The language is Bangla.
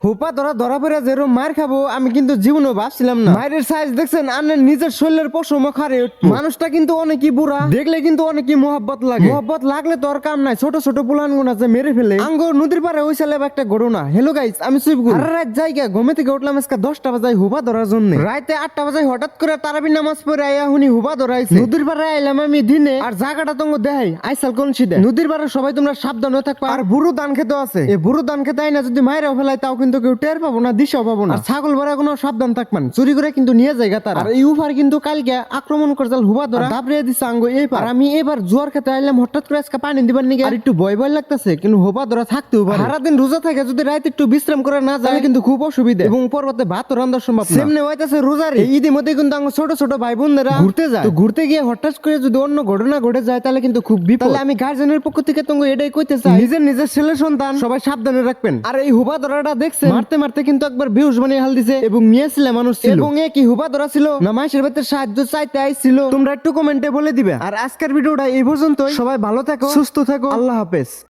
হুপা ধরা ধরা পড়ে যেরকম মার খাবো আমি কিন্তু জীবনে ভাবছিলাম না। মায়ের সাইজ দেখছেন আর নিজের শরীরের পশম খারে মানুষটা কিন্তু অনেকই বুড়া, দেখলে কিন্তু অনেকই মহব্বত লাগে। মহব্বত লাগলে তো আর কাম নাই, ছোট ছোট পুলান গুণ আছে মেরে ফেলে। আঙ্গ নদীর পারে ওই সালে একটা ঘটনা। হ্যালো গাইস, আমি সুইফগুল। আর রাত জায়গা ঘুমে থেকে উঠলাম আজকে 10টা বাজায় হুপা ধরার জন্য। রাতে 8টা বাজায় হঠাৎ করে তারাবি নামাজ পড়ে আইয়া হুনি হুপা ধরাইছে। নদীর পারে আইলাম আমি দিনে, আর জায়গাটা তঙ্গ দেখাই আইসাল কনসিডে। নদীর পারে সবাই তোমরা সাবধান হয়ে থাকবা। আর বুড়ো ধান খেতে আছে, এই বুড়ো ধান খেতে আই না যদি মায়েরাও ফেলাই তাও কিন্তু কেউ টের পাবো না, দিশাও পাবো না। আর ছাগল ভরা কোনো সাবধান থাকবেন, চুরি করে কিন্তু নিয়ে যায়গা তারা। আর এই উফার কিন্তু কালকে আক্রমণ করছাল হুবা ধরা দাবড়িয়ে দিছে আঙ্গ এই পার। আমি এবার জোয়ার খেতে আইলাম, হঠাৎ করে আজকে পানি দিবার নিগে আর একটু ভয় ভয় লাগতেছে, কিন্তু হুবা ধরা থাকতেও পারে। সারাদিন রোজা থাকে যদি রাতে একটু বিশ্রাম করে না যায় কিন্তু খুব অসুবিধা, এবং পর্বতে ভাত রান্নার সম্ভব না। সেমনে হইতাছে রোজারে ঈদের মধ্যে কিন্তু আঙ্গ ছোট ছোট ভাই বোনেরা ঘুরতে যায়। তো ঘুরতে গিয়ে হঠাৎ করে যদি অন্য ঘটনা ঘটে যায় তাহলে কিন্তু খুব বিপদ। তাহলে আমি গার্জেনের পক্ষ থেকে তঙ্গ এটাই কইতে চাই, নিজের ছেলে সন্তান সবাই সাবধানে রাখবেন। আর এই হুবা ধরাটা দেখছেন মারতে মারতে কিন্তু একবার বেহুশ বানিয়ে হাল দিছে, এবং মেয়ে ছেলে মানুষ ছিল, এবং এ কি হুবা ধরা ছিল না মাসের ভেতরে সাহায্য চাইতে আইছিল, তোমরা একটু কমেন্টে বলে দিবে। আর আজকের ভিডিওটা এই পর্যন্ত, সবাই ভালো থাকো, সুস্থ থাকো, আল্লাহ হাফেজ।